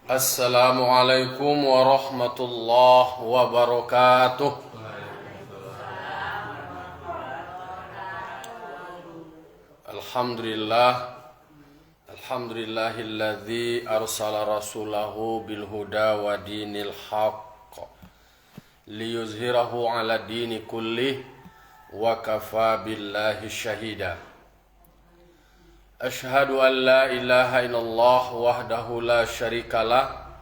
Assalamualaikum warahmatullahi wabarakatuh. Alhamdulillah. Alhamdulillahilladzi arsala rasulahu bil huda wa dinil haqq liyuzhirahu ala dini kullih wa kafa billahi syahida. Ashhadu an la ilaha illallah wahdahu la syarikalah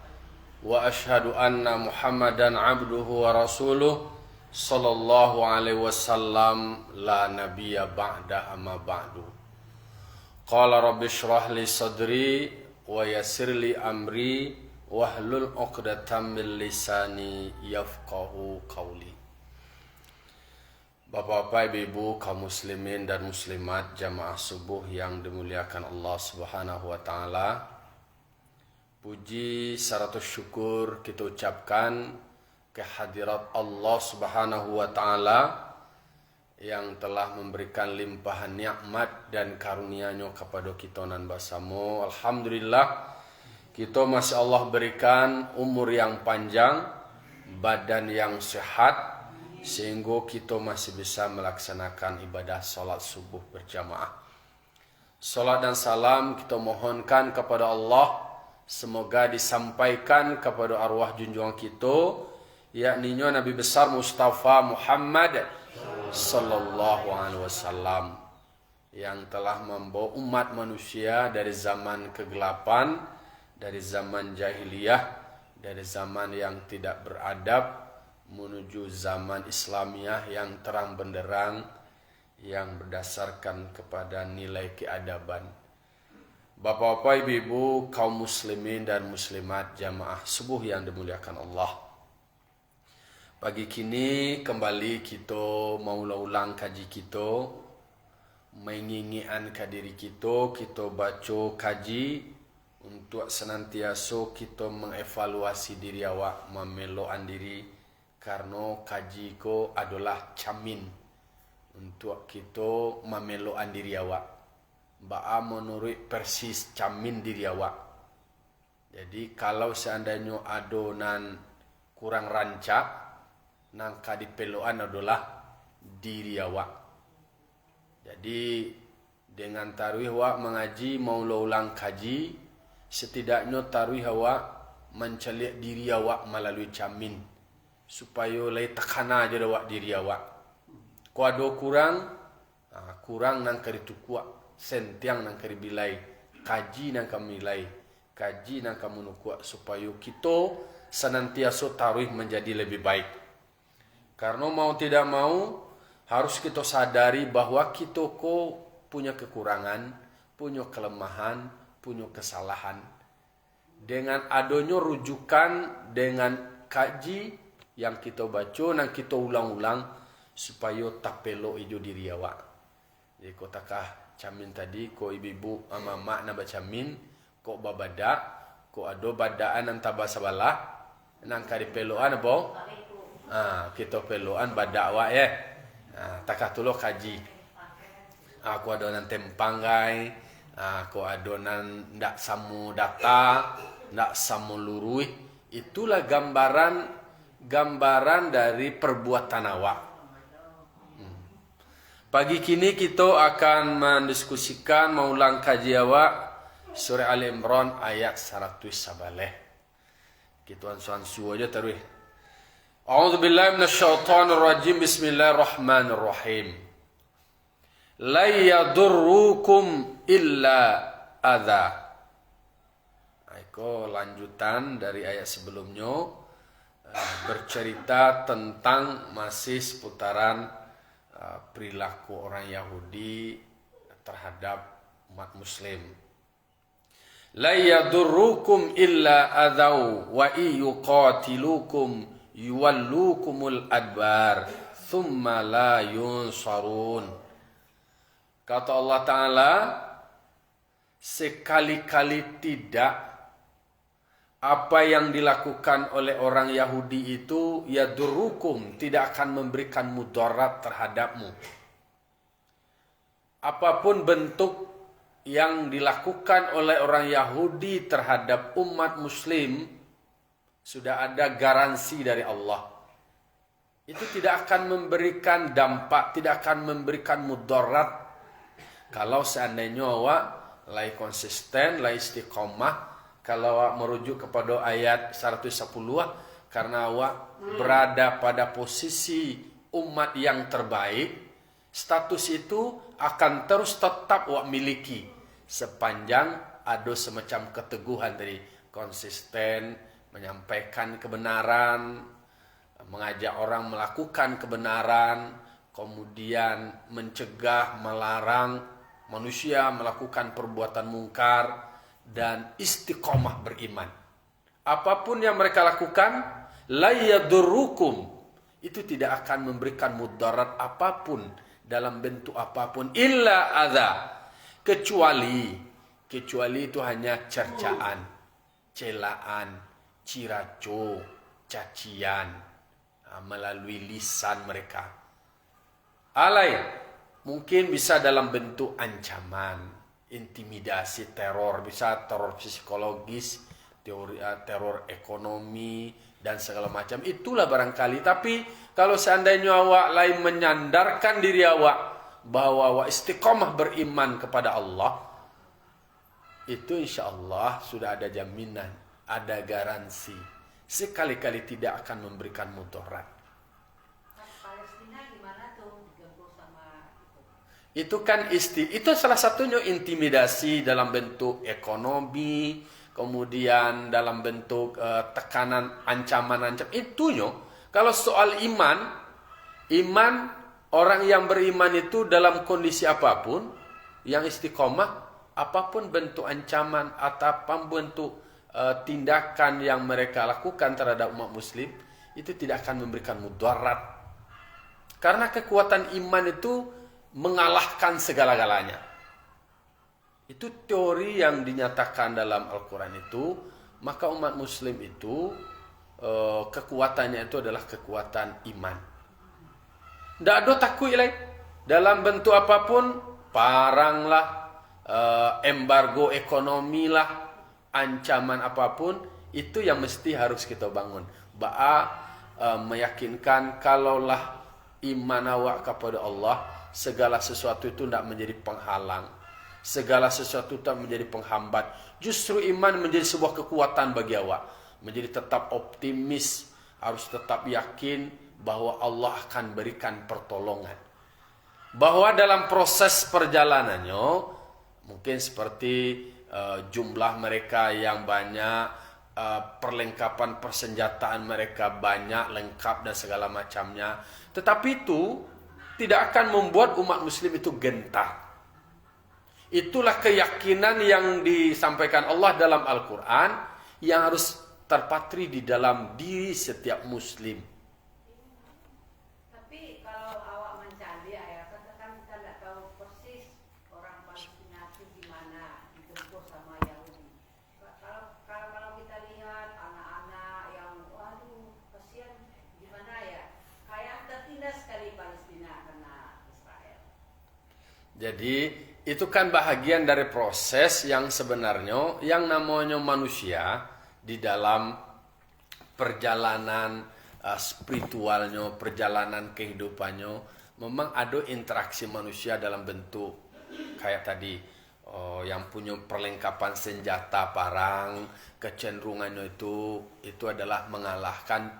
wa ashhadu anna Muhammadan abduhu wa rasuluh sallallahu alaihi wasallam la nabiyya ba'da amma ba'du. Qala rabbi shrah li sadri wa yassir li amri wahlul 'uqdatam min lisani yafqahu qawli. Bapak-bapak, ibu-ibu, kaum muslimin dan muslimat jamaah subuh yang dimuliakan Allah Subhanahu wa taala. Puji serta syukur kita ucapkan kehadirat Allah Subhanahu wa taala yang telah memberikan limpahan nikmat dan karunia-Nya kepada kita nan basamo. Alhamdulillah, kita masih Allah berikan umur yang panjang, badan yang sehat, sehingga kita masih bisa melaksanakan ibadah salat subuh berjamaah. Salat dan salam kita mohonkan kepada Allah, semoga disampaikan kepada arwah junjungan kita, yakni Nabi besar Mustafa Muhammad sallallahu alaihi wasallam, yang telah membawa umat manusia dari zaman kegelapan, dari zaman jahiliyah, dari zaman yang tidak beradab, menuju zaman Islamiah yang terang benderang, yang berdasarkan kepada nilai keadaban. Bapak-bapak, ibu-ibu, kaum muslimin dan muslimat jamaah subuh yang dimuliakan Allah. Pagi kini kembali kita mau ulang kaji kita, menginginkan ke diri kita baca kaji untuk senantiasa kita mengevaluasi diri awak, memelokan diri. Karena kaji ko adalah camin untuk kita memelukkan diri awak. Ba'a menurut persis camin diri awak. Jadi kalau seandainya adonan kurang rancak, nangka dipelukan adalah diri awak. Jadi dengan taruh awak mengaji mau ulang kaji, setidaknya taruh awak mencelik diri awak melalui camin, supaya lay tekana aja awak diri awak. Ko ado kurang nang kari tukua, sentiang nang kari bilai, kaji nang kamilai, kaji nang kamu nukua, supaya kita senantiasa taruh menjadi lebih baik. Karena mau tidak mau harus kita sadari bahwa kita ko punya kekurangan, punya kelemahan, punya kesalahan. Dengan adanya rujukan dengan kaji yang kita baca dan kita ulang-ulang supaya tak pelok ijo diri awak. Jadi ko takah camin tadi, ko ibu-ibu ama mak na bacamin, ko babada, ko ado badaan anta basabalah, nang kari pelokan apa? Kita pelokan bada awak ya. Takah tulo kaji. Ko ado nan tempanggai, ko ado nan ndak samu data, ndak samu lurui. Itulah gambaran dari perbuatan awak. Pagi kini kita akan mendiskusikan mengulang kaji awak surah Ali Imran ayat 111. Kita ansu aja terus. A'udzubillahi minasyaitonirrajim. Bismillahirrahmanirrahim. La yadurrukum illa adza. Itu lanjutan dari ayat sebelumnya, bercerita tentang masih seputaran perilaku orang Yahudi terhadap umat muslim. La yadurrukum illa adzaw wa yuqatilukum yuwallukumul adbar thumma la yunsarun. Kata Allah Ta'ala, sekali-kali tidak apa yang dilakukan oleh orang Yahudi itu yadurrukum, tidak akan memberikan mudarat terhadapmu. Apapun bentuk yang dilakukan oleh orang Yahudi terhadap umat Muslim sudah ada garansi dari Allah. Itu tidak akan memberikan dampak, tidak akan memberikan mudarat kalau seandainya awak lai konsisten, lai istiqomah. Kalau awak merujuk kepada ayat 110, karena awak berada pada posisi umat yang terbaik, status itu akan terus tetap awak miliki sepanjang ada semacam keteguhan dari konsisten, menyampaikan kebenaran, mengajak orang melakukan kebenaran, kemudian mencegah, melarang manusia melakukan perbuatan mungkar, dan istiqomah beriman. Apapun yang mereka lakukan, la yadurrukum, itu tidak akan memberikan mudarat apapun dalam bentuk apapun, illa adza, kecuali itu hanya cercaan, celaan, ciraco, cacian melalui lisan mereka. Alai, mungkin bisa dalam bentuk ancaman, intimidasi, teror, bisa teror psikologis, teror ekonomi, dan segala macam. Itulah barangkali. Tapi kalau seandainya awak lain menyandarkan diri awak bahwa awak istiqomah beriman kepada Allah, itu insya Allah sudah ada jaminan, ada garansi, sekali-kali tidak akan memberikan mudarat. Palestina gimana tuh digempur sama Itu kan itu salah satunya intimidasi dalam bentuk ekonomi, kemudian dalam bentuk tekanan, ancaman-ancaman. Itunya kalau soal iman orang yang beriman itu dalam kondisi apapun, yang istiqomah, apapun bentuk ancaman ataupun bentuk tindakan yang mereka lakukan terhadap umat muslim, itu tidak akan memberikan mudarat. Karena kekuatan iman itu mengalahkan segala-galanya. Itu teori yang dinyatakan dalam Al-Quran itu. Maka umat muslim itu kekuatannya itu adalah kekuatan iman. Tidak ada takut lagi dalam bentuk apapun, parang lah, embargo ekonomi lah, ancaman apapun, itu yang mesti harus kita bangun. Meyakinkan kalaulah iman awak kepada Allah, segala sesuatu itu tidak menjadi penghalang, segala sesuatu tak menjadi penghambat. Justru iman menjadi sebuah kekuatan bagi awak, menjadi tetap optimis, harus tetap yakin bahwa Allah akan berikan pertolongan. Bahwa dalam proses perjalanannya, mungkin seperti jumlah mereka yang banyak, perlengkapan persenjataan mereka banyak, lengkap dan segala macamnya, tetapi itu tidak akan membuat umat muslim itu gentar. Itulah keyakinan yang disampaikan Allah dalam Al-Quran, yang harus terpatri di dalam diri setiap muslim. Tapi kalau awak mencari ayat, kan kita nggak tahu persis orang Palestina itu gimana digempur sama Yahudi. Kalau kita lihat anak-anak yang, waduh, kasihan gimana ya, kayak tertindas sekali Palestina karena Israel. Jadi itu kan bahagian dari proses yang sebenarnya yang namanya manusia di dalam perjalanan spiritualnya, perjalanan kehidupannya, memang ada interaksi manusia dalam bentuk kayak tadi, yang punya perlengkapan senjata parang, kecenderungannya itu adalah mengalahkan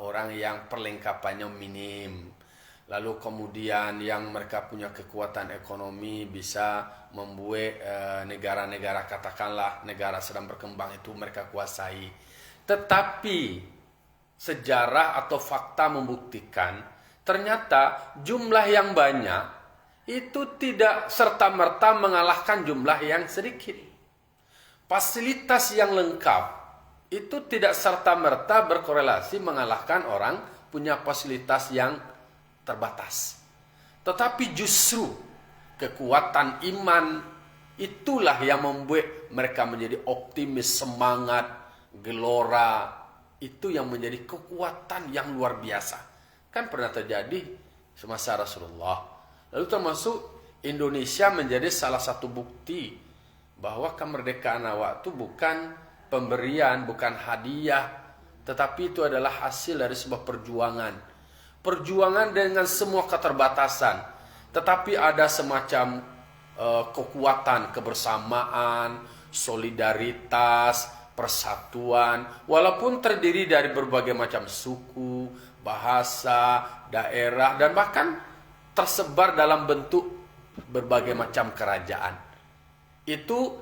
orang yang perlengkapannya minim. Lalu kemudian yang mereka punya kekuatan ekonomi bisa membuat negara-negara, katakanlah negara sedang berkembang itu mereka kuasai. Tetapi sejarah atau fakta membuktikan ternyata jumlah yang banyak itu tidak serta-merta mengalahkan jumlah yang sedikit. Fasilitas yang lengkap itu tidak serta-merta berkorelasi mengalahkan orang punya fasilitas yang terbatas. Tetapi justru kekuatan iman itulah yang membuat mereka menjadi optimis, semangat, gelora. Itu yang menjadi kekuatan yang luar biasa. Kan pernah terjadi semasa Rasulullah. Lalu termasuk Indonesia menjadi salah satu bukti bahwa kemerdekaan awak itu bukan pemberian, bukan hadiah, tetapi itu adalah hasil dari sebuah perjuangan. Perjuangan dengan semua keterbatasan, tetapi ada semacam kekuatan, kebersamaan, solidaritas, persatuan, walaupun terdiri dari berbagai macam suku, bahasa, daerah, dan bahkan tersebar dalam bentuk berbagai macam kerajaan. Itu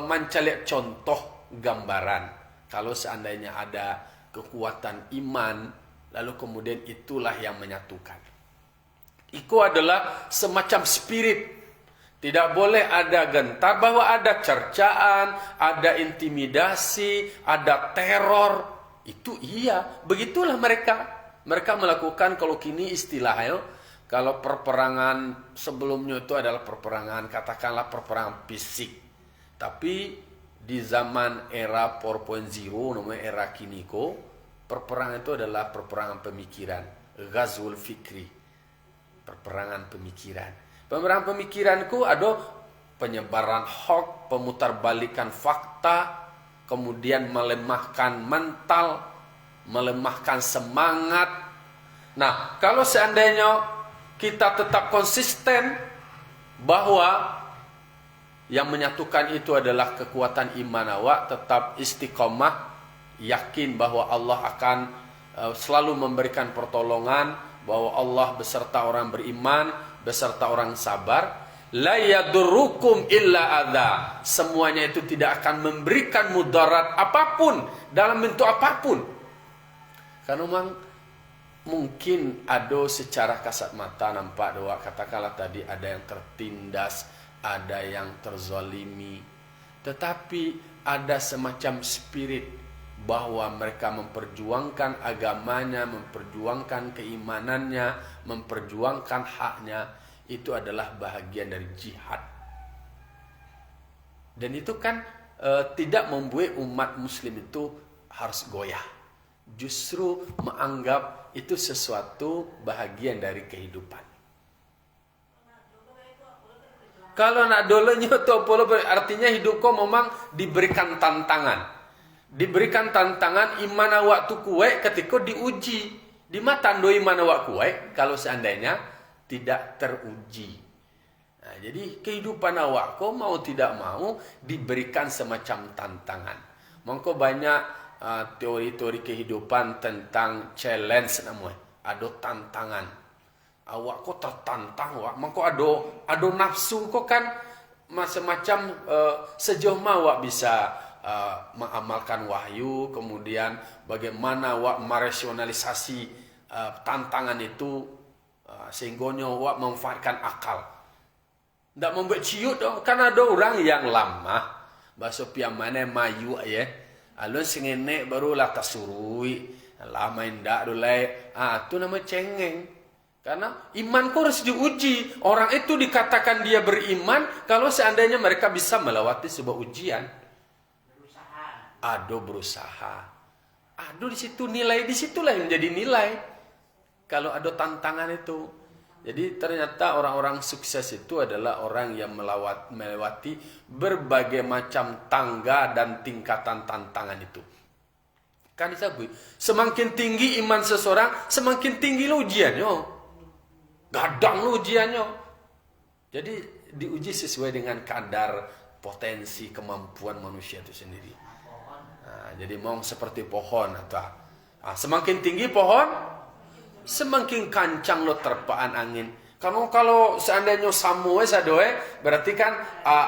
mencari contoh gambaran. Kalau seandainya ada kekuatan iman, lalu kemudian itulah yang menyatukan. Itu adalah semacam spirit. Tidak boleh ada gentar bahwa ada cercaan, ada intimidasi, ada teror. Itu iya, begitulah mereka. Mereka melakukan, kalau kini istilahnya, kalau perperangan sebelumnya itu adalah perperangan, katakanlah perperangan fisik. Tapi di zaman era 4.0, namanya era kini perperangan itu adalah perperangan pemikiran, ghazwul fikri, perperangan pemikiran. Pemerangan pemikiranku ada penyebaran hoax, pemutarbalikan fakta, kemudian melemahkan mental, melemahkan semangat. Nah, kalau seandainya kita tetap konsisten bahwa yang menyatukan itu adalah kekuatan iman awak, tetap istiqomah, yakin bahwa Allah akan selalu memberikan pertolongan, bahwa Allah beserta orang beriman, beserta orang sabar, la yadurrukum illa adza. Semuanya itu tidak akan memberikan mudarat apapun dalam bentuk apapun. Karena memang mungkin ada secara kasat mata nampak doa, katakanlah tadi ada yang tertindas, ada yang terzalimi, tetapi ada semacam spirit bahwa mereka memperjuangkan agamanya, memperjuangkan keimanannya, memperjuangkan haknya. Itu adalah bahagian dari jihad. Dan itu kan tidak membuat umat muslim itu harus goyah. Justru menganggap itu sesuatu bahagian dari kehidupan. Kalau nak dolonya itu artinya hidup kau memang diberikan tantangan. Diberikan tantangan, iman awak tu kuat ketika diuji. Di mana tanda iman awak kuat kalau seandainya tidak teruji. Nah, jadi kehidupan awak kau mau tidak mau diberikan semacam tantangan. Maka banyak teori-teori kehidupan tentang challenge namanya. Ada tantangan. Awak kau tertantang awak. Maka ada nafsu kau kan macam-macam sejauh mana awak bisa mengamalkan wahyu, kemudian bagaimana awak merasionalisasi tantangan itu sehingga awak memanfaatkan akal. Tidak membuat ciut dong, kan ada orang yang lama bahasa piamane mayu ya. Alun sengene barulah tasurui, lama indak dulai. Itu nama cengeng. Karena iman kau harus diuji. Orang itu dikatakan dia beriman kalau seandainya mereka bisa melewati sebuah ujian. Ado berusaha. Ado di situ nilai, di situlah yang menjadi nilai. Kalau ada tantangan itu. Jadi ternyata orang-orang sukses itu adalah orang yang melewati berbagai macam tangga dan tingkatan tantangan itu. Kan disebut, semakin tinggi iman seseorang, semakin tinggi ujiannya. Gadang ujiannya. Jadi diuji sesuai dengan kadar potensi kemampuan manusia itu sendiri. Jadi mau seperti pohon atau semakin tinggi pohon, semakin kancang lo terpaan angin. Kalau seandainya samuai sadoe, berarti kan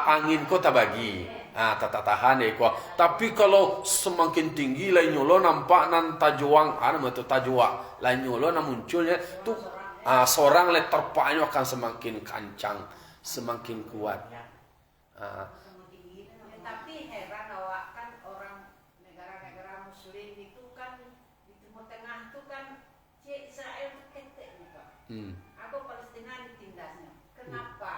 angin kau tak bagi, tata tahan ya kau. Tapi kalau semakin tinggi lainnya lo nampak nan tajuang, itu tajua, lainnya lo nan munculnya tuh seorang le terpaannya akan semakin kancang, semakin kuat. Tapi heran awak kan orang negara-negara muslim itu kan di Timur Tengah itu kan Israel itu ketek nih Pak. Apa Palestina ditindasnya? Kenapa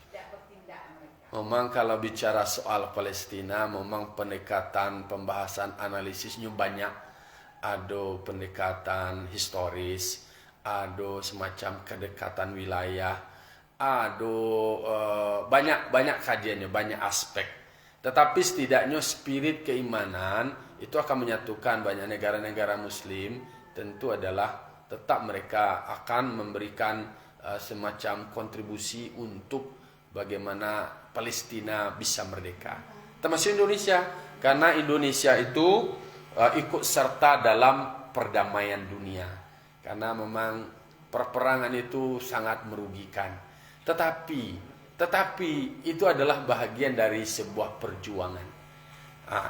tidak bertindak mereka? Memang kalau bicara soal Palestina, memang pendekatan pembahasan analisisnya banyak. Ada pendekatan historis, ada semacam kedekatan wilayah, banyak kajiannya, banyak aspek. Tetapi setidaknya spirit keimanan itu akan menyatukan banyak negara-negara Muslim. Tentu adalah tetap mereka akan memberikan semacam kontribusi untuk bagaimana Palestina bisa merdeka. Termasuk Indonesia, karena Indonesia itu ikut serta dalam perdamaian dunia. Karena memang perperangan itu sangat merugikan. Tetapi itu adalah bahagian dari sebuah perjuangan.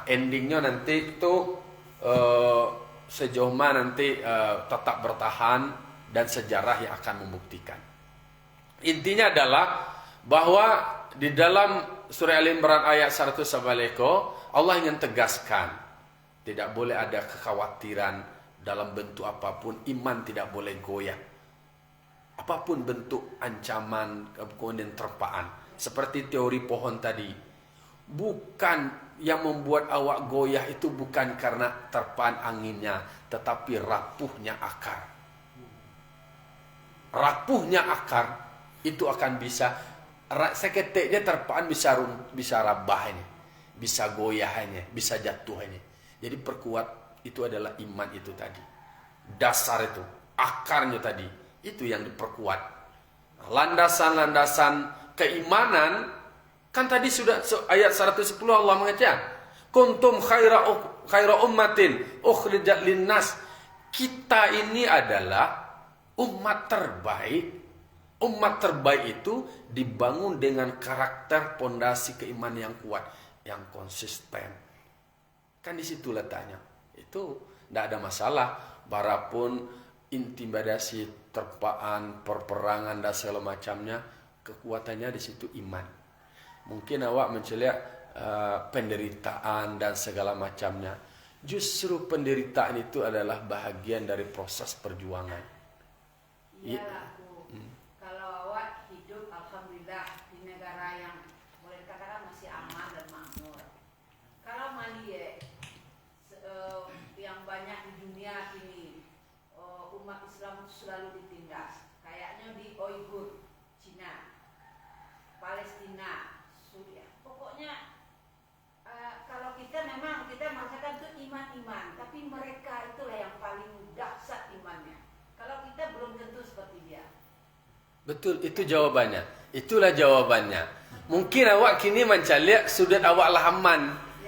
Endingnya nanti itu sejauh mana nanti tetap bertahan dan sejarah yang akan membuktikan. Intinya adalah bahwa di dalam surah Al-Imran ayat 111 Allah ingin tegaskan tidak boleh ada kekhawatiran dalam bentuk apapun. Iman tidak boleh goyah. Apapun bentuk ancaman, kemudian terpaan. Seperti teori pohon tadi. Bukan yang membuat awak goyah itu bukan karena terpaan anginnya, tetapi rapuhnya akar. Rapuhnya akar itu akan bisa, seketiknya terpaan bisa rabah ini, bisa goyah ini, bisa jatuh ini. Jadi perkuat itu adalah iman itu tadi. Dasar itu, akarnya tadi. Itu yang diperkuat. Landasan-landasan keimanan kan tadi sudah ayat 110 Allah mengatakan, kuntum khaira ummatin ukhrijat linnas. Kita ini adalah umat terbaik. Umat terbaik itu dibangun dengan karakter pondasi keimanan yang kuat, yang konsisten. Kan di situ letaknya. Itu tidak ada masalah. Barapun intimidasi, terpaan, perperangan dan segala macamnya, kekuatannya di situ iman. Mungkin awak menceliak penderitaan dan segala macamnya. Justru penderitaan itu adalah bahagian dari proses perjuangan. Iyalah Bu. Kalau awak hidup alhamdulillah di negara yang boleh dikatakan masih aman dan makmur. Kalau Mali yang banyak di dunia kini umat Islam selalu ditindas. Kayaknya di Uighur, Cina, Palestina, Suriah. Pokoknya kalau kita mengatakan itu iman-iman, tapi mereka itulah yang paling dahsyat imannya. Kalau kita belum tentu seperti dia. Betul, itu jawabannya. Itulah jawabannya. Mungkin awak kini mencari sudut awak lah aman.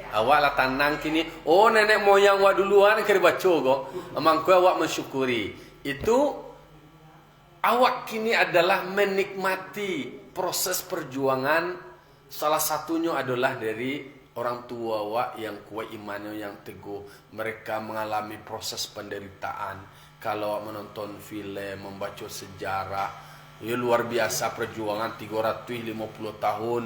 Awak lah tenang kini. Oh, nenek moyang awak duluan kira baca kok. Amangku awak mensyukuri. Itu awak kini adalah menikmati proses perjuangan. Salah satunya adalah dari orang tua awak yang kuat imannya, yang teguh. Mereka mengalami proses penderitaan. Kalau awak menonton film, membaca sejarah, ya luar biasa perjuangan 350 tahun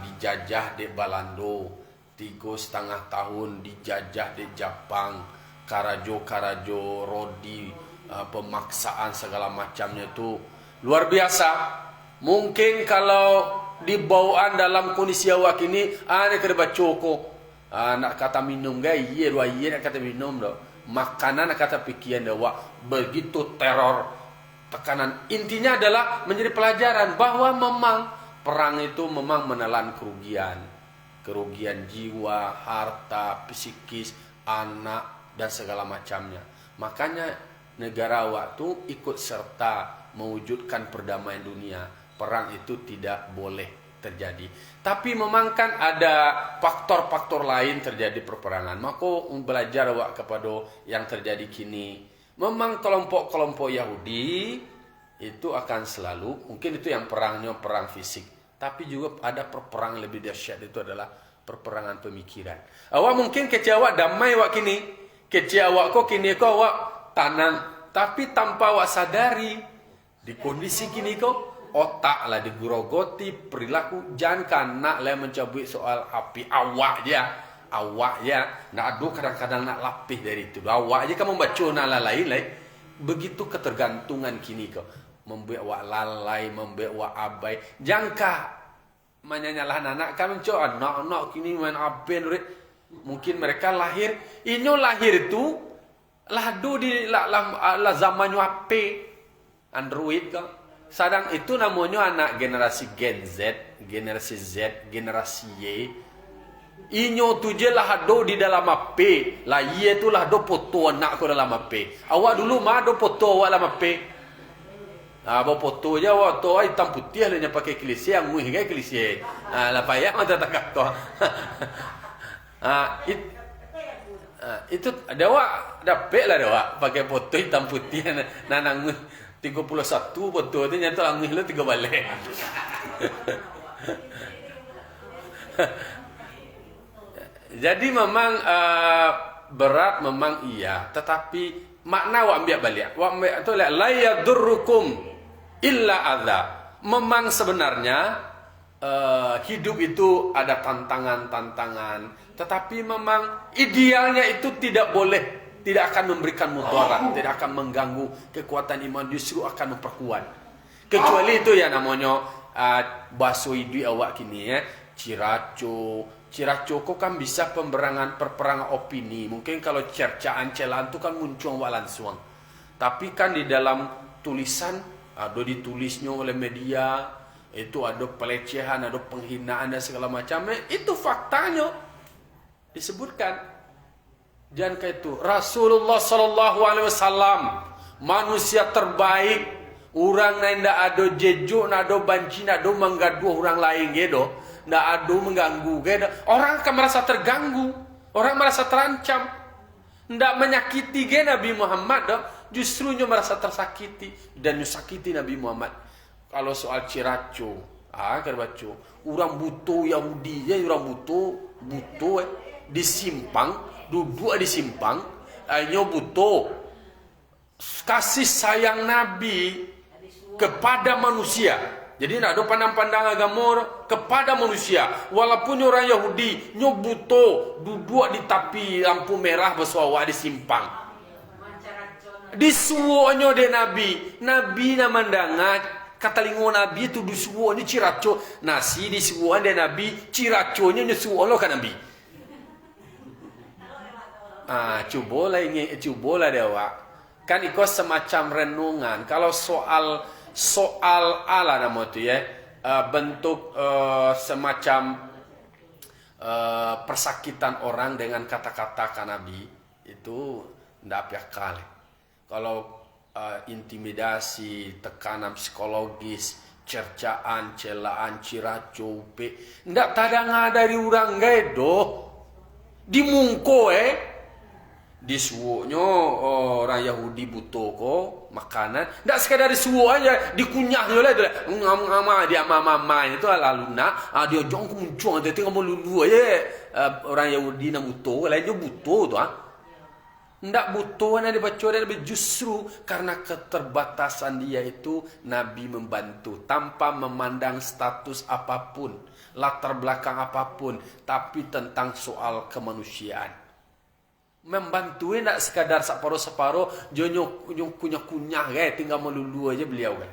dijajah di Balando. 3,5 tahun dijajah di Jepang, karajo rodi, pemaksaan segala macamnya itu luar biasa. Mungkin kalau dibawaan dalam kondisi awak ini, nak kena bacoko, nak kata minum gay, iya nak kata minum dah, makanan nak kata pikiran awak begitu teror, tekanan. Intinya adalah menjadi pelajaran bahwa memang perang itu memang menelan kerugian jiwa, harta, psikis, anak dan segala macamnya. Makanya negara awak tu ikut serta mewujudkan perdamaian dunia. Perang itu tidak boleh terjadi. Tapi memang kan ada faktor-faktor lain terjadi perperangan. Maka belajar awak kepada yang terjadi kini. Memang kelompok-kelompok Yahudi itu akan selalu, mungkin itu yang perangnya perang fisik. Tapi juga ada perperangan lebih dahsyat, itu adalah perperangan pemikiran. Awak mungkin kecil awak damai awak kini. Kecil awak kok kini kok awak tanang. Tapi tanpa awak sadari, di kondisi kini kok otak lah digurogoti, perilaku jangan kanak lah mencabut soal api awak ya. Nak aduh kadang-kadang nak lapih dari itu. Awak je kan membaca nala lain. Begitu ketergantungan kini kok. Membuat awak lalai, membuat awak abai. Jangka menyanyalah anak kami coba anak kini main aben. Mungkin mereka lahir, ini lahir itu lahdu di la zamannya HP Android kok. Sadang itu namanya anak generasi Gen Z, generasi Z, generasi Y. Inyo tu je lah do di dalam HP. Lah ye tu lah do foto anak ko dalam HP. Awak dulu mah do foto awak dalam HP. Bawa foto je awak tu hitam putih lah pakai klise yang muih ke klise. Lah payah mata tak tu. Itu dewa dapet lah dewa pakai foto hitam putih nanang 31 foto tu nyata angih lu 3 balik. Jadi memang berat memang iya, tetapi makna wa ambil balik. Wa ambil tu la yadurrukum illa adza. Memang sebenarnya hidup itu ada tantangan-tantangan, tetapi memang idealnya itu tidak boleh, tidak akan memberikan mudarat, tidak akan mengganggu kekuatan iman, justru akan memperkuat. Kecuali itu ya namanya baso hidup awak kini ya, Ciraco kok kan bisa perperangan opini. Mungkin kalau cercaan celaan itu kan muncul awak langsung. Tapi kan di dalam tulisan ada ditulisnya oleh media, itu ada pelecehan, ada penghinaan dan segala macam. Itu faktanya disebutkan. Jangan kayak itu. Rasulullah sallallahu alaihi wasallam manusia terbaik, orang yang tidak ada jejuk, tidak ada banci, tidak ada menggaduh orang lain gitu. Tidak ada mengganggu gitu. Orang akan merasa terganggu, orang merasa terancam. Tidak menyakiti gitu Nabi Muhammad, justru merasa tersakiti dan menyakiti Nabi Muhammad. Kalau soal Ciraco, kerbaco, orang butuh Yahudi je, orang butuh di simpang, duduk di simpang, hanya butuh kasih sayang Nabi kepada manusia. Jadi nak ada pandang-pandang agama kepada manusia. Walaupun orang Yahudi nyo butuh duduk di tepi lampu merah bersuara di simpang. Disuonyo de Nabi. Nabi na mandangat kata lingo Nabi tu disuo ni Ciraco. Nasi disuo de Nabi, Ciraconya nyusuo lo kan Nabi. Cubolah dewa. Kan ikut semacam renungan. Kalau soal ala nama tu ya, bentuk semacam persakitan orang dengan kata-kata kan Nabi itu ndak akal. Kalau intimidasi, tekanan psikologis, cercaan, celaan, Ciraco, ndak tadang dari orang gedo dimungko disuonya orang Yahudi butuh ko makanan, ndak sekadar disuo aja dikunyah oleh tu ngama dia mama itu lalu nak dia jong muncul dia tengok melulu aja orang Yahudi nak butuh lain dia butuh tu ndak butuh nak dibaca dia justru karena keterbatasan dia itu Nabi membantu tanpa memandang status apapun, latar belakang apapun, tapi tentang soal kemanusiaan. Membantu nak sekadar separuh-separuh jonyo kunyah-kunyah tinggal melulu aja beliau kan.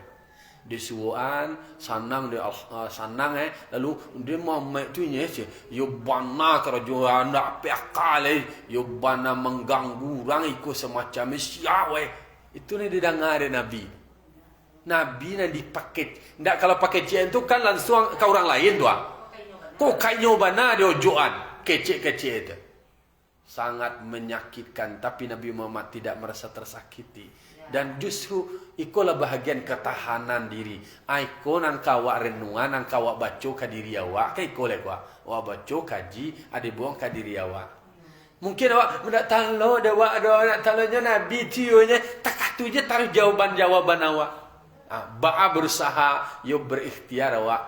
Disuan sanang dia sanang lalu dia mau tu nya yo bana kerja anak peakal yo bana mengganggu orang ikut semacam siawe. Itu ni didengar Nabi. Nabi nak dipaket. Ndak kalau pakai cien tu kan langsung ke orang lain tu. Kok kainyo bana dia ojoan kecek-kecek itu. Sangat menyakitkan, tapi Nabi Muhammad tidak merasa tersakiti. Dan justru ikolah bahagian ketahanan diri. Iko nang kawak renungan, nang kawak baca ke diri awak, ke iko lekwa. Awak baca kaji, ada buang ke diri awak. Mungkin awak nak talo dewa nak talonya Nabi tionya tak tu je taruh jawaban-jawaban awak. Ba'a berusaha yo berikhtiar awak.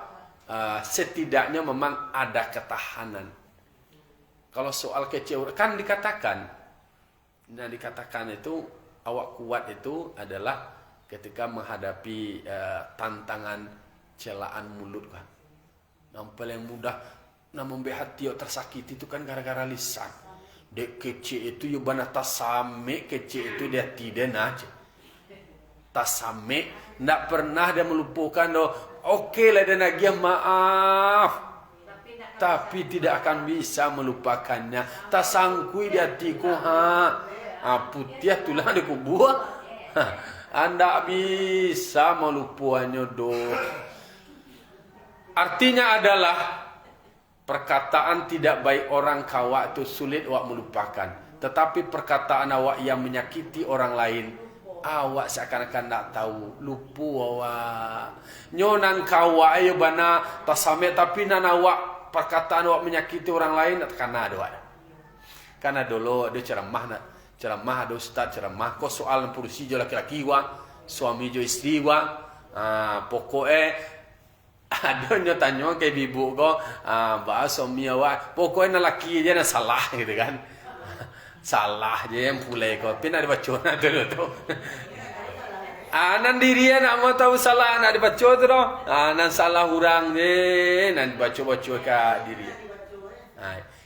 Setidaknya memang ada ketahanan. Kalau soal kecewa kan dikatakan itu awak kuat itu adalah ketika menghadapi tantangan celaan mulut kan. Yang paling mudah membuat hati tersakiti itu kan gara-gara lisan. Dek kece itu yubana tasame kece itu dia tidak aja. Tasame ndak pernah dia melupakan okey lah dia nak maaf. Tapi tidak akan bisa melupakannya. Tak sangkui di hatiku putih tulah di kubur. Anda bisa melupuannya do. Artinya adalah perkataan tidak baik orang kawak itu sulit awak melupakan. Tetapi perkataan awak yang menyakiti orang lain, awak seakan-akan tak tahu, lupu awak. Nyonan kawak ayo bana tasame tapi nan awak perkataan awak menyakiti orang lain karena ada. Karena dulu ada ceramah ada ustaz ceramah ko soal purusi jo laki-laki wa, suami jo istri wa. Pokoknya ada nyo tanya ke ibu ko bahas suami awak, pokoknya laki aja na salah gitu kan. Salah je yang pulai ko pina dibacona dulu tu. Nan dirian nak mau tahu salah nak dibaca tu doh. Nan salah orang je nan dibaca-baca ke diri.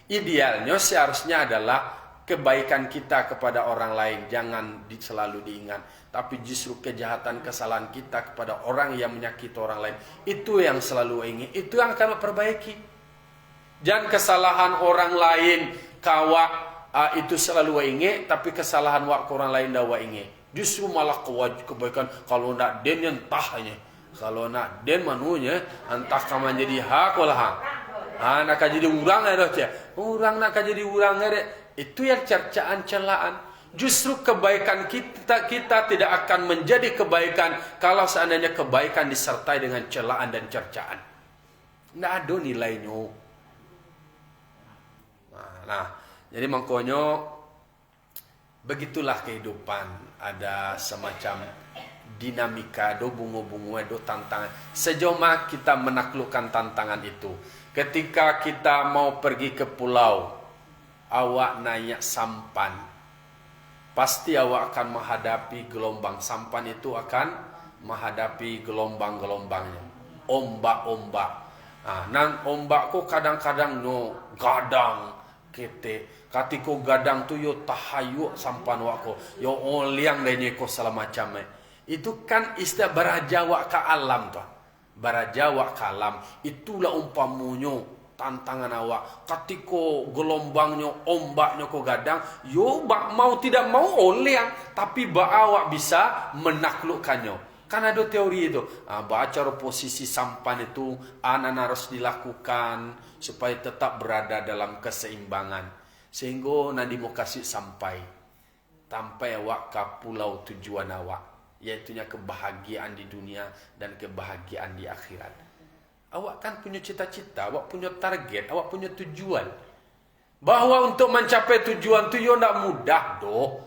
Idealnya seharusnya adalah kebaikan kita kepada orang lain jangan selalu diingat, tapi justru kejahatan kesalahan kita kepada orang yang menyakiti orang lain itu yang selalu ingin, itu yang akan perbaiki. Jangan kesalahan orang lain kawak itu selalu ingin, tapi kesalahan wak orang lain dah wak ingin. Justru malah kebaikan kalau nak den yang tahnya, kalau nak den manunya entah kaman jadi hak lah. Nak jadi urang ada cia, urang nak jadi urang ada. Itu yang cercaan celaan. Justru kebaikan kita tidak akan menjadi kebaikan kalau seandainya kebaikan disertai dengan celaan dan cercaan. Tidak ada nilainya. Nah, jadi makanya begitulah kehidupan. Ada semacam dinamika, do bunga-bunga, do tantangan. Sejauh mana kita menaklukkan tantangan itu. Ketika kita mau pergi ke pulau, awak naik sampan, pasti awak akan menghadapi gelombang. Sampan itu akan menghadapi gelombang-gelombangnya, ombak-ombak. Nan ombak ko kadang-kadang no gadang kete. Katiko gadang tu yo tahayu sampan wako, yo oliang denye ko segala macam. Itu kan istilah barajawa ke alam tu. Barajawa ke alam. Itulah umpamunyo tantangan awak. Katiko gelombangnya, ombaknya ko gadang, yo mau tidak mau oliang, tapi awak bisa menaklukkannya. Kan ada teori itu. Baca posisi sampan itu anak harus dilakukan supaya tetap berada dalam keseimbangan. Sehingga nanti mau kasih sampai awak ke pulau tujuan awak, yaitunya kebahagiaan di dunia dan kebahagiaan di akhirat. Awak kan punya cita-cita, awak punya target, awak punya tujuan. Bahwa untuk mencapai tujuan itu yo ndak mudah doh.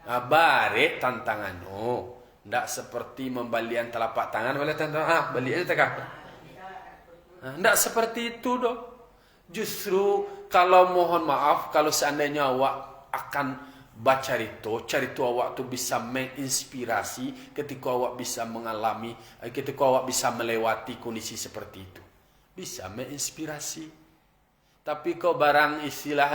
Bare tantangannya. Ndak seperti membalian telapak tangan oleh tantangan. Balian tak. Ndak seperti itu doh. Justru kalau mohon maaf, kalau seandainya awak akan baca cerita awak tu bisa menginspirasi ketika awak bisa mengalami, ketika awak bisa melewati kondisi seperti itu. Bisa menginspirasi. Tapi kau barang istilah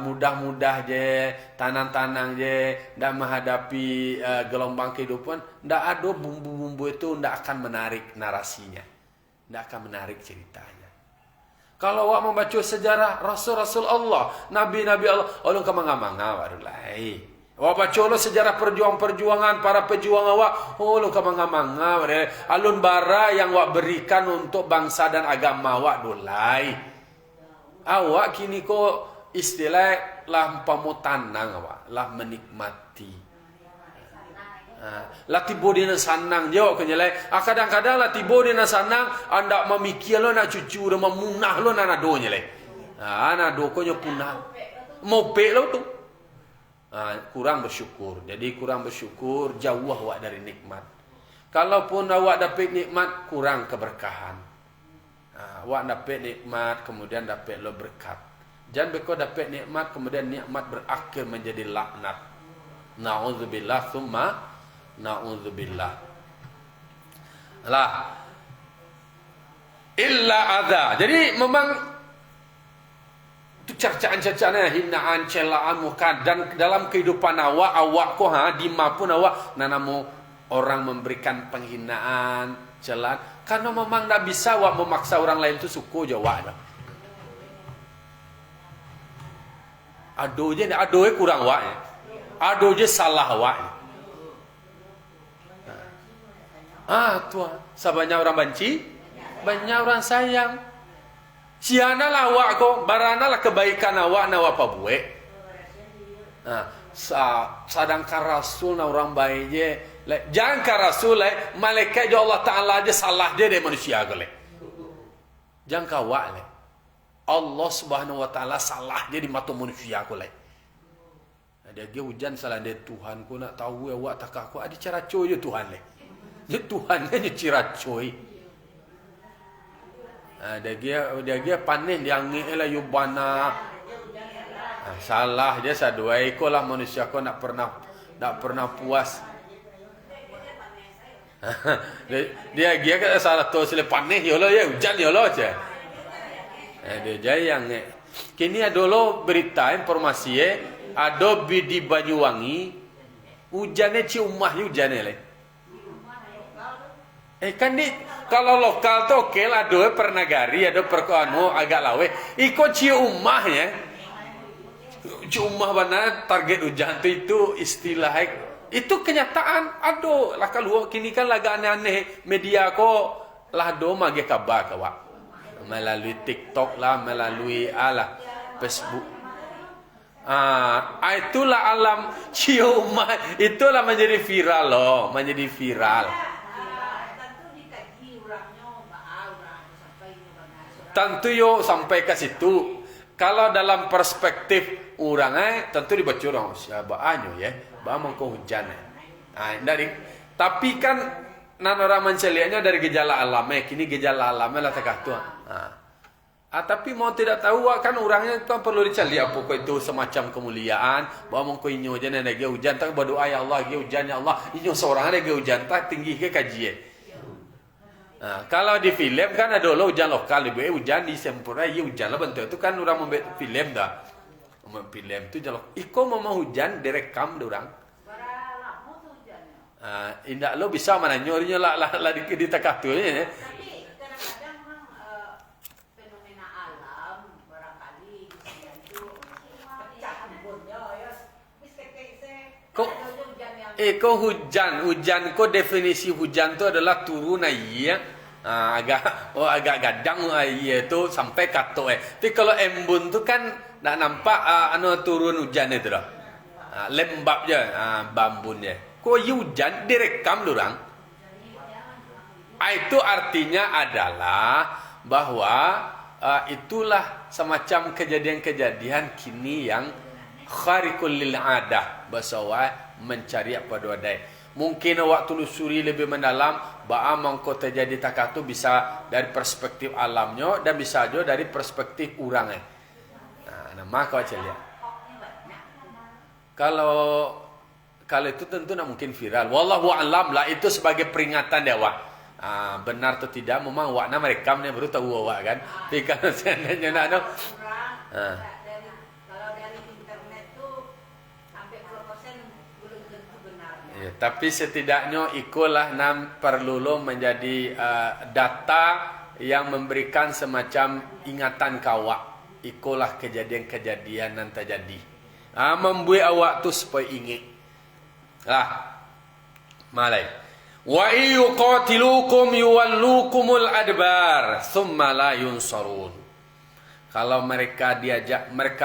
mudah-mudah je, tanang-tanang je, dan menghadapi gelombang kehidupan, ndak ada bumbu-bumbu itu ndak akan menarik narasinya. Ndak akan menarik ceritanya. Kalau awak membaca sejarah Rasul-Rasul Allah, Nabi-Nabi Allah, Allah kamang-kamang warulai. Awak baca lo sejarah perjuangan para pejuang awak, Allah kamang-kamang warulai. Alun bara yang awak berikan untuk bangsa dan agama awak dulai. Awak kini ko istilah lah pamutanang awak, lah menikmati. Lah tibo dina sanang jawab kenyalai. Kadang-kadang lah tibo dina sanang anda memikir lo nak cucu lo memunah lo nak nadonya le. Nado ko nyo punah. Mau pe lo tu. Kurang bersyukur. Jadi kurang bersyukur jauh awak dari nikmat. Kalaupun awak dapat nikmat kurang keberkahan. Awak dapat nikmat kemudian dapat lo berkat. Jangan beko dapat nikmat kemudian nikmat berakhir menjadi laknat. Na'udzubillah thumma na'udzubillah. Lah illa adza. Jadi memang itu cercaan-cercaannya, hinaan, celaan muka, dan dalam kehidupan awak ko dimapun awak nanamu orang memberikan penghinaan, celaan, karena memang tak bisa awak memaksa orang lain itu suku Jawa. Aduh je kurang awak. Aduh je salah awak. Tuhan. Sebanyak orang benci, banyak orang sayang. Siana lah awak ko, barana lah kebaikan awak na apa buat. Sedangkan Rasul na orang baik je. Jangan ke Rasul malaikat je Allah Ta'ala je salah je dari manusia ke jangan ke awak Allah Subhanahu Wa Ta'ala salah je di mata manusia ke ada dia hujan salah dia Tuhan ku nak tahu awak tak aku ada cara coy je Tuhan je Tuhan je cara coy dia panen dia angin lah yubana salah dia sadua iko lah manusia ko nak pernah puas dia kan salah tu sila panih yo lo ya hujan yo lo aja dia jayang kini ada lo berita informasi ada di Banyuwangi hujannya ciumah hujannya kan ni kalau lokal tu okey lah ada per nagari ada per anu agak lawe ikut ciumah ya ciumah mana target hujan tu itu istilah itu kenyataan. Aduh, lah kalau kini kan laga aneh-aneh media ko lah do mage kabar kawak. Melalui TikTok lah, melalui Facebook. Itulah alam ciuman. Itulah menjadi viral loh, menjadi viral. Tentu yo sampai ke situ. Kalau dalam perspektif orang tentu dibaca orang siapa anyo ya. Bama kau hujan dari tapi kan nan orang menceliaknya dari gejala alamnya kini gejala alamnya lah tak tuan tapi mau tidak tahu kan orangnya kan perlu dicari apa itu semacam kemuliaan bama kau inyo je nene ge hujan tak berdoa ya Allah ge hujan ya Allah inyo seorang ada ge hujan tak tinggi ke kaji kalau di film kan ada lo hujan lokal ibu hujan di sempurna iya hujan lah bentuk itu kan orang membuat film dah film tu jalok iko mau hujan direkam de orang indak lo bisa mana nyorinya lah di takah tu ya tapi kadang-kadang memang fenomena alam barangkali itu pecah embunnya ya kok hujan kok definisi hujan tu adalah turun air agak gadang air tu sampai kato tapi kalau embun tu kan nak nampak turun hujan itu dah. Lembab je bambun je. Kau hujan direkam orang. Itu artinya adalah bahwa itulah semacam kejadian-kejadian kini yang kharikul lil adah bahasa mencari apa dua dai. Mungkin awak telusuri lebih mendalam ba'a mangko terjadi takatu bisa dari perspektif alamnya dan bisa juga dari perspektif orangnya. Nama kau lihat. Kalau itu tentu nak mungkin viral. Wallahu a'lam lah itu sebagai peringatan dia awak. Benar atau tidak memang awak nak merekam ni baru tahu awak kan. Tapi kalau seandainya nak kalau dari internet tu sampai 10% belum tentu benar. Ya, tapi setidaknya ikulah nam perlu menjadi data yang memberikan semacam ingatan kawak. Ikulah kejadian-kejadian yang terjadi. Membuat awak tu supaya ingat. Malai. Wa yuqatilukum yuwallukumul adbar thumma la yunsarun. Kalau mereka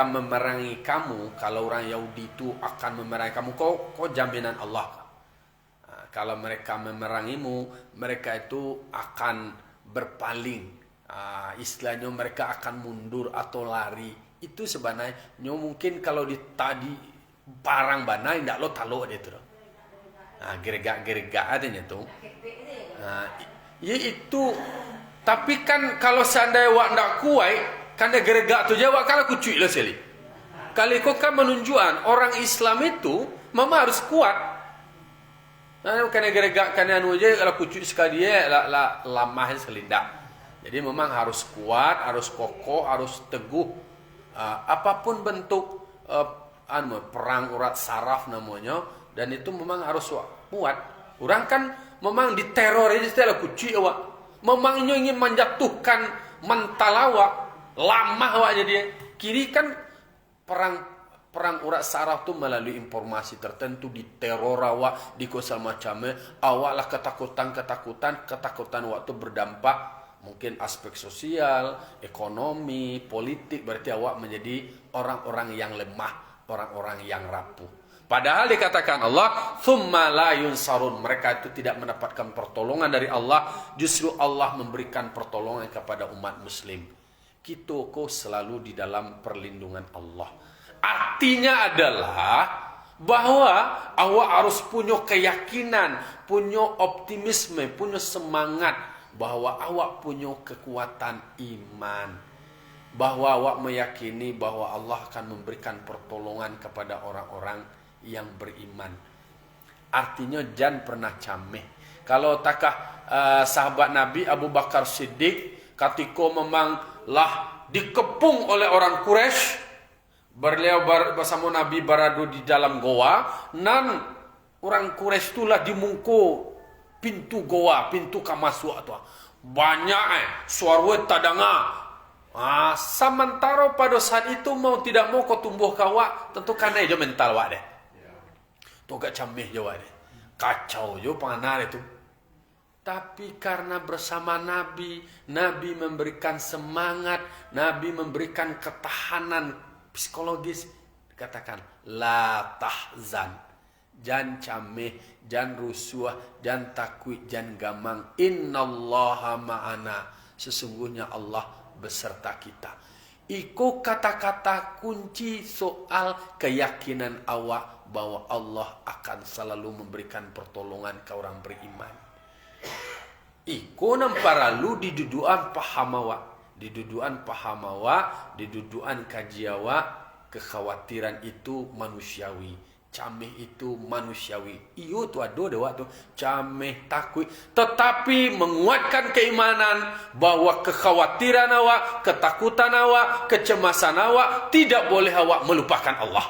memerangi kamu, kalau orang Yahudi itu akan memerangi kamu, kau jaminan Allah. Kalau mereka memerangimu, mereka itu akan berpaling. Istilahnya mereka akan mundur atau lari. Itu sebenarnya mungkin kalau tadi barang bana tidak lo talo dia tu. Geregak adanya tu. Ya itu. Tapi kan kalau seandainya awak tidak kuat, kan dia geregak tu jawab kalau kucui lah sekali. Kalau kau kan menunjukkan orang Islam itu memang harus kuat. Karena geregak kan anu je kalau kucui sekali dia lamah selindak. Jadi memang harus kuat, harus kokoh, harus teguh. Apapun bentuk perang urat saraf namanya, dan itu memang harus kuat. Orang kan memang diteror aja setelah kuci awak. Memang ingin menjatuhkan mental awak, lamah awak jadi. Kiri kan perang Perang urat saraf tu melalui informasi tertentu, di teror awak, di kosal macamnya, awaklah ketakutan waktu berdampak mungkin aspek sosial, ekonomi, politik, berarti awak menjadi orang-orang yang lemah, orang-orang yang rapuh. Padahal dikatakan Allah, "Tsumma la yunsarun." Mereka itu tidak mendapatkan pertolongan dari Allah, justru Allah memberikan pertolongan kepada umat muslim. Kita kok selalu di dalam perlindungan Allah. Artinya adalah bahwa awak harus punya keyakinan, punya optimisme, punya semangat, bahwa awak punya kekuatan iman, bahwa awak meyakini bahwa Allah akan memberikan pertolongan kepada orang-orang yang beriman. Artinya jangan pernah cameh. Kalau takah sahabat Nabi Abu Bakar Siddiq ketika memanglah dikepung oleh orang Quraisy, beliau bersama Nabi berada di dalam goa, nan orang Quraisy itulah dimungku pintu goa, pintu kamasuk tu. Banyak suara tadanga. Sementara pada saat itu mau tidak mau kau tumbuh kawak, tentu karena aja mental wak deh. Tu gak camih je wak deh. Kacau je panganar itu. Tapi karena bersama Nabi, Nabi memberikan semangat, Nabi memberikan ketahanan psikologis, dikatakan la tahzan, jangan cameh, jangan rusuh, jangan takut, jangan gamang. Innallaha ma'ana, sesungguhnya Allah beserta kita. Iku kata-kata kunci soal keyakinan awak bahwa Allah akan selalu memberikan pertolongan ke orang beriman. Iku namparalu di duduan paham awak. Di duduan paham awak, di duduan kaji awak, kekhawatiran itu manusiawi, cameh itu manusiawi. Iyo tu ada dewa tu cameh takut, tetapi menguatkan keimanan bahwa kekhawatiran awak, ketakutan awak, kecemasan awak tidak boleh awak melupakan Allah.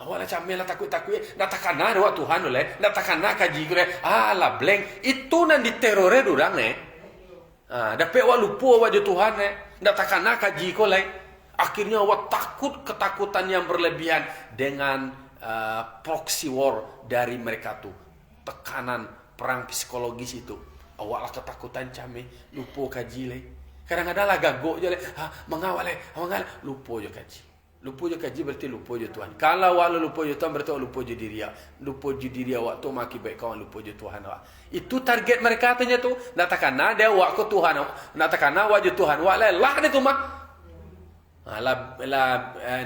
Awak lah cameh lah takut, nak takana dewa Tuhan oleh, nak takana kaji gue, lah blank itu nan diterore durang dapat awak lupa wajah Tuhan ndak takkan nak kaji ko lai. Akhirnya awak takut ketakutan yang berlebihan dengan proxy war dari mereka tu, tekanan perang psikologis itu. Awaklah ketakutan cameh, lupa kaji lai. Kadang-kadang lah gagok je lai, mengawal lupa je kaji. Lupa je kaji berarti lupa je Tuhan. Kalau awak lupa je Tuhan berarti awak lupa je diri awak. Lupa je diri awak tu maki baik kawan lupa je Tuhan awak. Itu target mereka katanya tu. Nak takkan ada awak ke Tuhan awak. Nak takkan awak je Tuhan awak lah ni tu mah.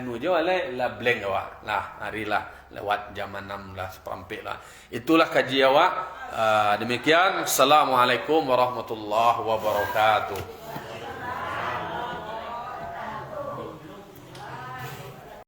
Nu je lah blank awak. Lah harilah lewat jam 6 lah seperempit lah. Itulah kaji awak. Demikian. Assalamualaikum warahmatullahi wabarakatuh.